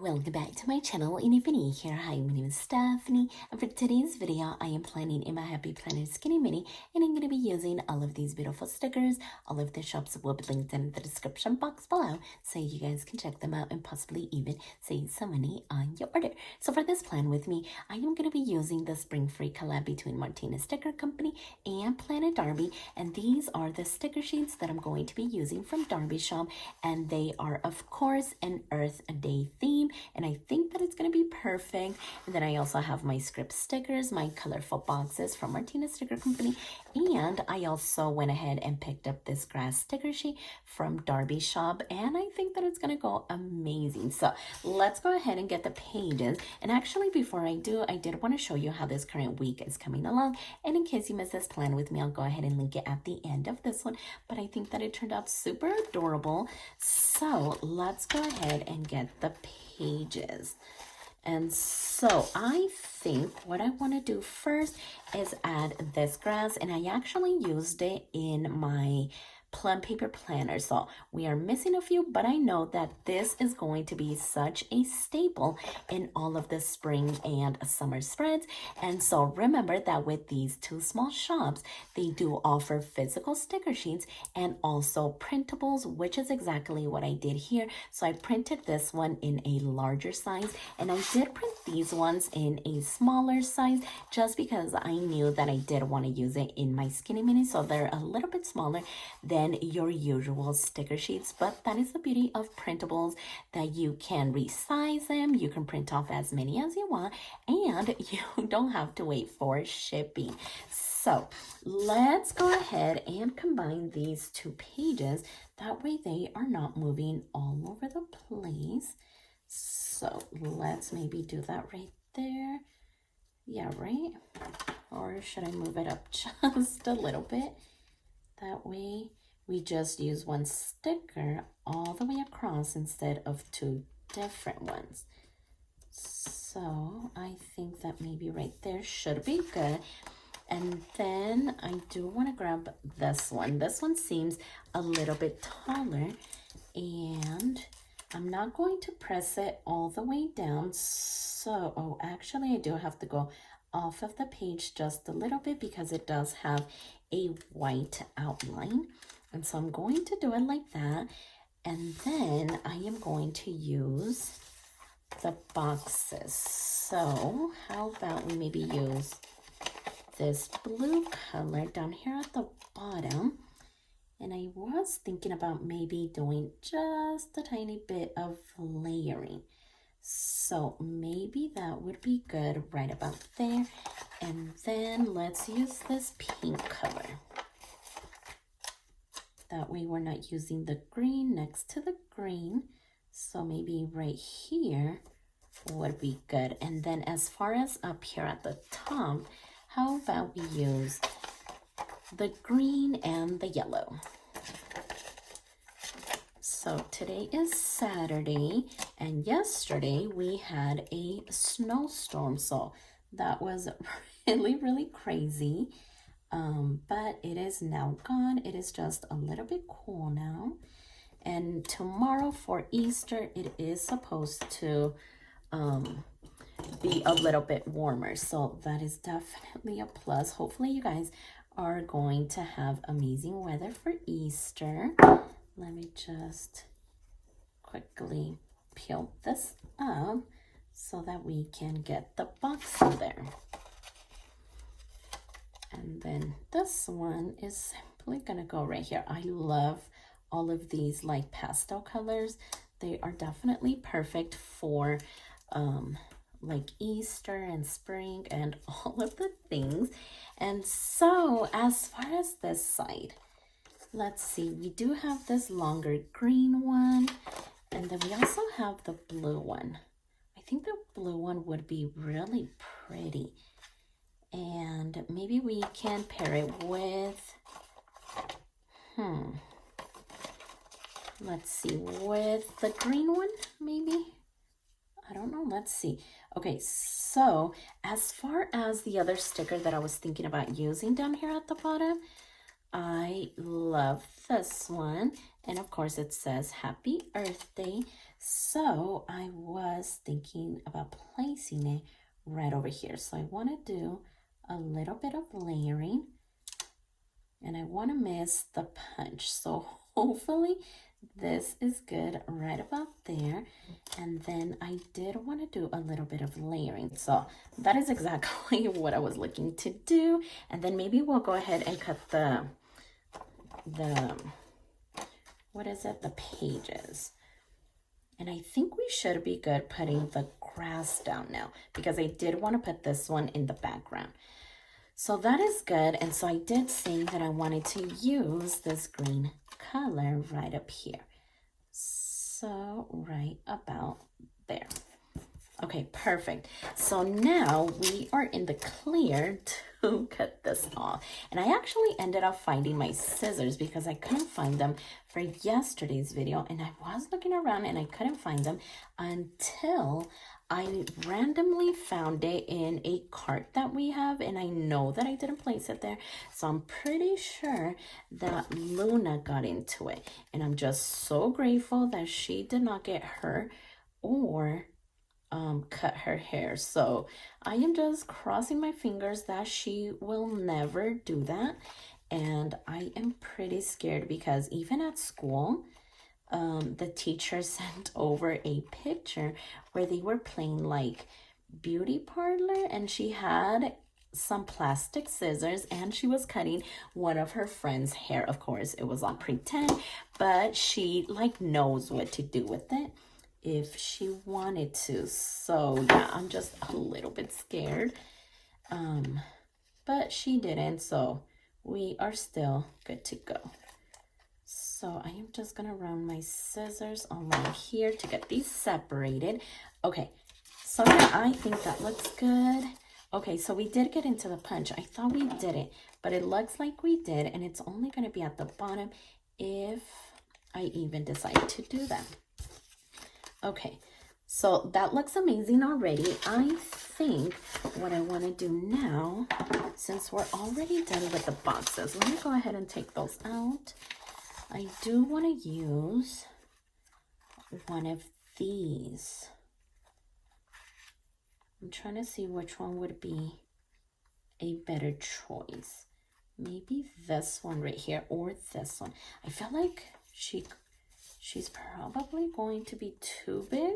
Welcome back to my channel, and if you're new here, hi, my name is Stephany, and for today's video, I am planning in my Happy Planner Skinny Mini, and I'm going to be using all of these beautiful stickers. All of the shops will be linked in the description box below, so you guys can check them out and possibly even save some money on your order. So for this plan with me, I am going to be using the Spring Free collab between Martinez Sticker Company and Planet Darbi, and these are the sticker sheets that I'm going to be using from Darbi shop, and they are, of course, an Earth Day theme. And I think that it's going to be perfect. And then I also have my script stickers, my colorful boxes from Martinez Sticker Company, and I also went ahead and picked up this grass sticker sheet from Darbi shop, and I think that it's going to go amazing. So let's go ahead and get the pages. And actually, before I do, I did want to show you how this current week is coming along, and in case you missed this plan with me, I'll go ahead and link it at the end of this one. But I think that it turned out super adorable, so let's go ahead and get the pages. And so I think what I want to do first is add this grass, and I actually used it in my Plum Paper planner, so we are missing a few, but I know that this is going to be such a staple in all of the spring and summer spreads. And so remember that with these two small shops, they do offer physical sticker sheets and also printables, which is exactly what I did here. So I printed this one in a larger size, and I did print these ones in a smaller size just because I knew that I did want to use it in my Skinny Mini, so they're a little bit smaller than your usual sticker sheets. But that is the beauty of printables, that you can resize them, you can print off as many as you want, and you don't have to wait for shipping. So let's go ahead and combine these two pages, that way they are not moving all over the place. So let's maybe do that right there. Yeah, right? Or should I move it up just a little bit? That way we just use one sticker all the way across instead of two different ones. So I think that maybe right there should be good. And then I do want to grab this one. This one seems a little bit taller, and I'm not going to press it all the way down. So, oh, actually I do have to go off of the page just a little bit because it does have a white outline. And so I'm going to do it like that. And then I am going to use the boxes. So how about we maybe use this blue color down here at the bottom. And I was thinking about maybe doing just a tiny bit of layering. So maybe that would be good right about there. And then let's use this pink color. That way we're not using the green next to the green. So maybe right here would be good. And then as far as up here at the top, how about we use the green and the yellow? So today is Saturday, and yesterday we had a snowstorm, so that was really crazy. But it is now gone. It is just a little bit cool now. And tomorrow for Easter, it is supposed to be a little bit warmer. So that is definitely a plus. Hopefully you guys are going to have amazing weather for Easter. Let me just quickly peel this up so that we can get the box in there. And then this one is simply gonna go right here. I love all of these like pastel colors. They are definitely perfect for like Easter and spring and all of the things. And so as far as this side, let's see, we do have this longer green one, and then we also have the blue one. I think the blue one would be really pretty. And maybe we can pair it with, let's see, with the green one, maybe? I don't know, let's see. Okay, so as far as the other sticker that I was thinking about using down here at the bottom, I love this one. And of course it says Happy Earth Day. So I was thinking about placing it right over here. So I want to do a little bit of layering. And I want to miss the punch. So hopefully this is good right about there. And then I did want to do a little bit of layering. So that is exactly what I was looking to do. And then maybe we'll go ahead and cut the what is it? The pages. And I think we should be good putting the grass down now because I did want to put this one in the background. So that is good. And so I did say that I wanted to use this green color right up here. So right about there. Okay, perfect. So now we are in the clear to cut this off. And I actually ended up finding my scissors because I couldn't find them for yesterday's video. And I was looking around and I couldn't find them until I randomly found it in a cart that we have, and I know that I didn't place it there. So I'm pretty sure that Luna got into it. And I'm just so grateful that she did not get hurt or cut her hair. So I am just crossing my fingers that she will never do that. And I am pretty scared because even at school, the teacher sent over a picture where they were playing like beauty parlor, and she had some plastic scissors and she was cutting one of her friend's hair. Of course, it was on pretend, but she like knows what to do with it if she wanted to. So yeah, I'm just a little bit scared, but she didn't, so we are still good to go. So I am just gonna run my scissors along here to get these separated. Okay, so yeah, I think that looks good. Okay, so we did get into the punch. I thought we didn't, but it looks like we did, and it's only gonna be at the bottom if I even decide to do that. Okay, so that looks amazing already. I think what I want to do now, since we're already done with the boxes, let me go ahead and take those out. I do want to use one of these. I'm trying to see which one would be a better choice. Maybe this one right here or this one. I feel like she's probably going to be too big,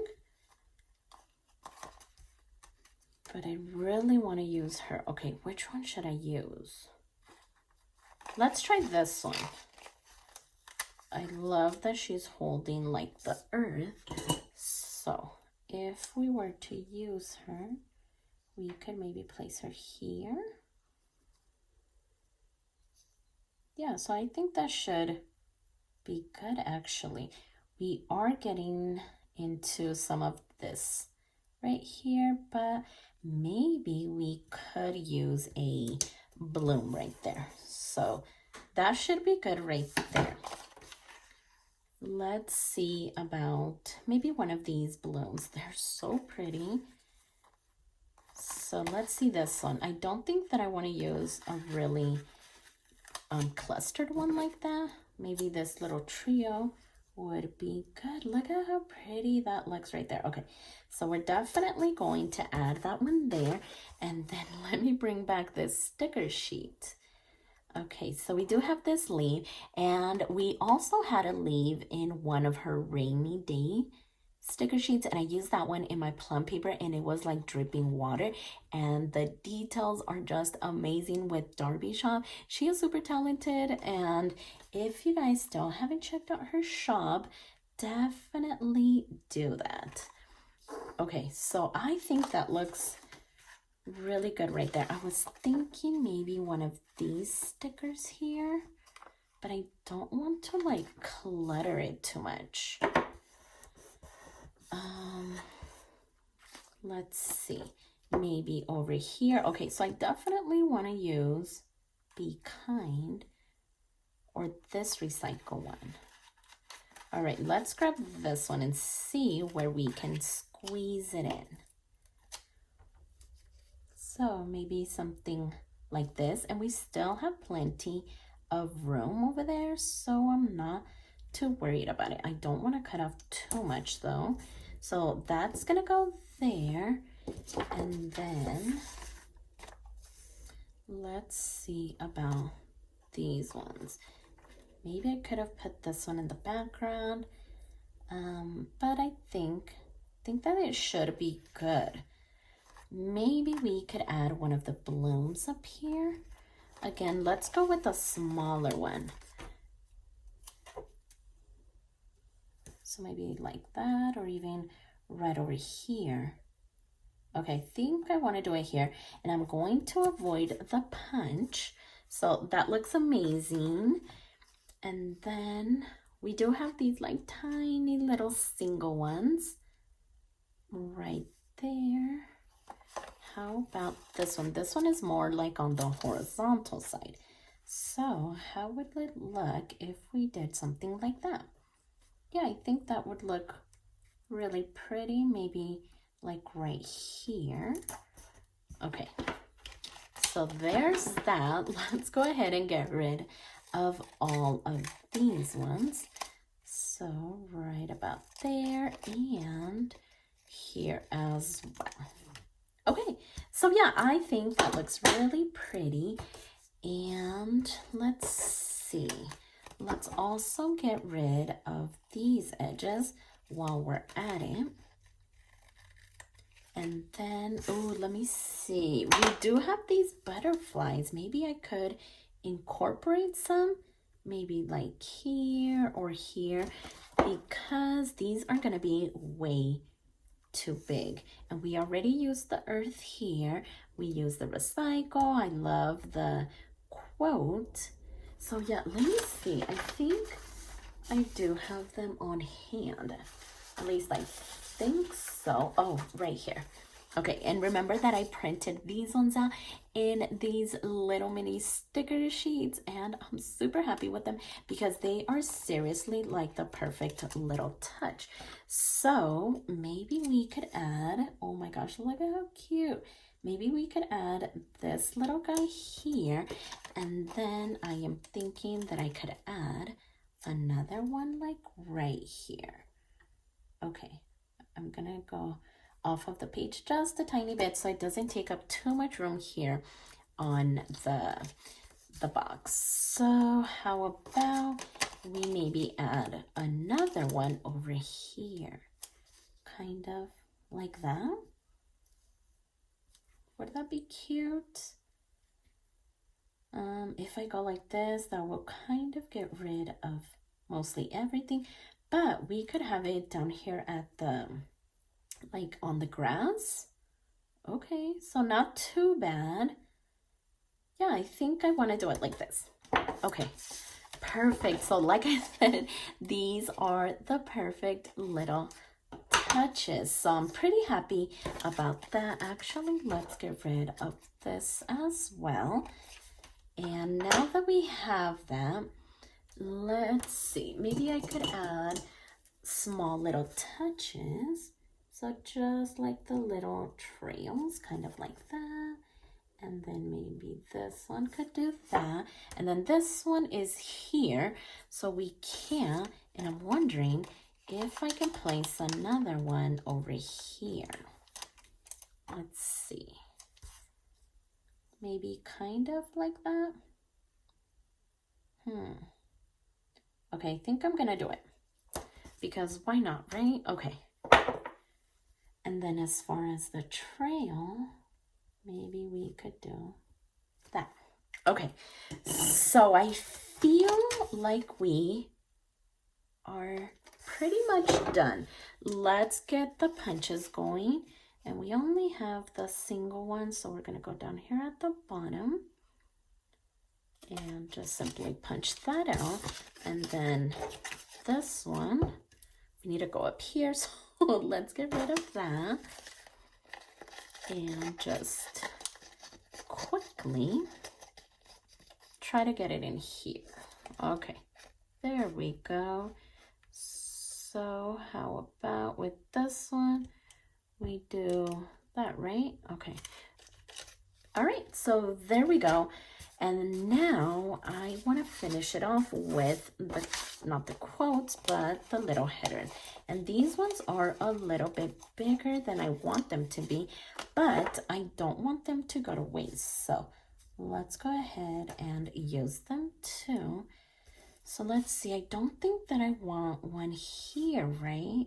but I really want to use her. Okay, which one should I use? Let's try this one. I love that she's holding like the earth. So if we were to use her, we could maybe place her here. Yeah, so I think that should be good actually. We are getting into some of this right here, but maybe we could use a bloom right there. So that should be good right there. Let's see about maybe one of these blooms. They're so pretty. So let's see this one. I don't think that I want to use a really clustered one like that. Maybe this little trio would be good. Look at how pretty that looks right there. Okay, so we're definitely going to add that one there. And then let me bring back this sticker sheet. Okay, so we do have this leaf, and we also had a leaf in one of her rainy day sticker sheets, and I used that one in my plum paper, and it was like dripping water, and the details are just amazing with Darbi shop. She is super talented, and if you guys still haven't checked out her shop, definitely do that. Okay, so I think that looks really good right there. I was thinking maybe one of these stickers here, but I don't want to like clutter it too much. Let's see, maybe over here. Okay, so I definitely want to use Be Kind or this recycle one. All right, let's grab this one and see where we can squeeze it in. So maybe something like this, and we still have plenty of room over there, so I'm not too worried about it. I don't want to cut off too much though. So that's gonna go there. And then let's see about these ones. Maybe I could have put this one in the background, but I think that it should be good. Maybe we could add one of the blooms up here. Again, let's go with a smaller one. So maybe like that, or even right over here. Okay, I think I want to do it here, and I'm going to avoid the punch. So that looks amazing. And then we do have these like tiny little single ones right there. How about this one? This one is more like on the horizontal side. So how would it look if we did something like that? Yeah, I think that would look really pretty. Maybe like right here. Okay, so there's that. Let's go ahead and get rid of all of these ones. So right about there and here as well. Okay, so yeah, I think that looks really pretty. And let's see. Let's also get rid of these edges while we're at it. And then, oh, let me see. We do have these butterflies. Maybe I could incorporate some, maybe like here or here, because these are going to be way too big. And we already used the earth here. We use the recycle. I love the quote. So yeah, let me see. I think I do have them on hand. At least I think so. Oh, right here. Okay, and remember that I printed these ones out in these little mini sticker sheets, and I'm super happy with them because they are seriously like the perfect little touch. So maybe we could add, oh my gosh, look at how cute. Maybe we could add this little guy here, and then I am thinking that I could add another one like right here. Okay, I'm gonna go off of the page just a tiny bit so it doesn't take up too much room here on the box. So how about we maybe add another one over here, kind of like that? Would that be cute? If I go like this, that will kind of get rid of mostly everything, but we could have it down here at the, like on the grass. Okay, so not too bad. Yeah, I think I want to do it like this. Okay, perfect. So like I said, these are the perfect little touches. So I'm pretty happy about that. Actually, let's get rid of this as well. And now that we have that, let's see, maybe I could add small little touches. So just like the little trails, kind of like that. And then maybe this one could do that. And then this one is here, so we can't. And I'm wondering if I can place another one over here. Let's see. Maybe kind of like that. Okay, I think I'm gonna do it. Because why not, right? Okay. And then as far as the trail, maybe we could do that. Okay, so I feel like we are pretty much done. Let's get the punches going. And we only have the single one, so we're gonna go down here at the bottom and just simply punch that out. And then this one, we need to go up here, so let's get rid of that. And just quickly try to get it in here. Okay, there we go. So how about with this one? We do that, right? Okay. All right, so there we go. And now I want to finish it off with not the quotes, but the little headers. And these ones are a little bit bigger than I want them to be, but I don't want them to go to waste. So let's go ahead and use them too. So let's see, I don't think that I want one here, right?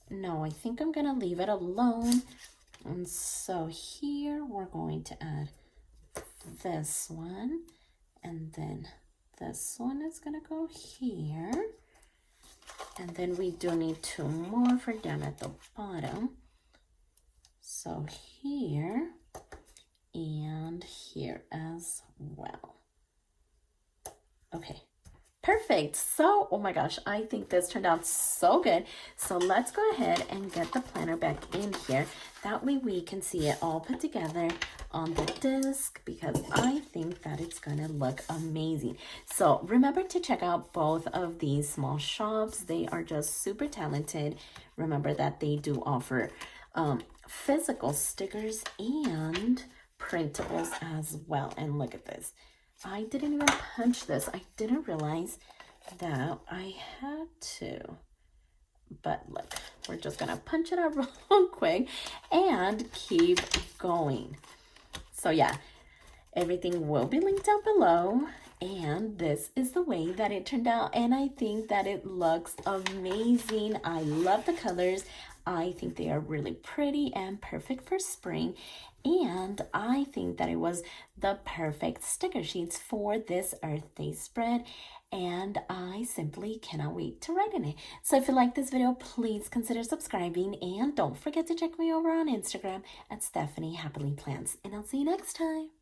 No, I think I'm gonna leave it alone. And so here we're going to add this one, and then this one is gonna go here, and then we do need 2 more for down at the bottom. So here and here as well. Okay, perfect. So, oh my gosh, I think this turned out so good. So let's go ahead and get the planner back in here. That way we can see it all put together on the disc, because I think that it's gonna look amazing. So remember to check out both of these small shops. They are just super talented. Remember that they do offer physical stickers and printables as well. And look at this. I didn't even punch this. I didn't realize that I had to. But look, we're just gonna punch it out real quick and keep going. So yeah, everything will be linked down below. And this is the way that it turned out. And I think that it looks amazing. I love the colors. I think they are really pretty and perfect for spring. And I think that it was the perfect sticker sheets for this Earth Day spread. And I simply cannot wait to write in it. So if you like this video, please consider subscribing. And don't forget to check me over on Instagram at stephanyhappilyplans. And I'll see you next time.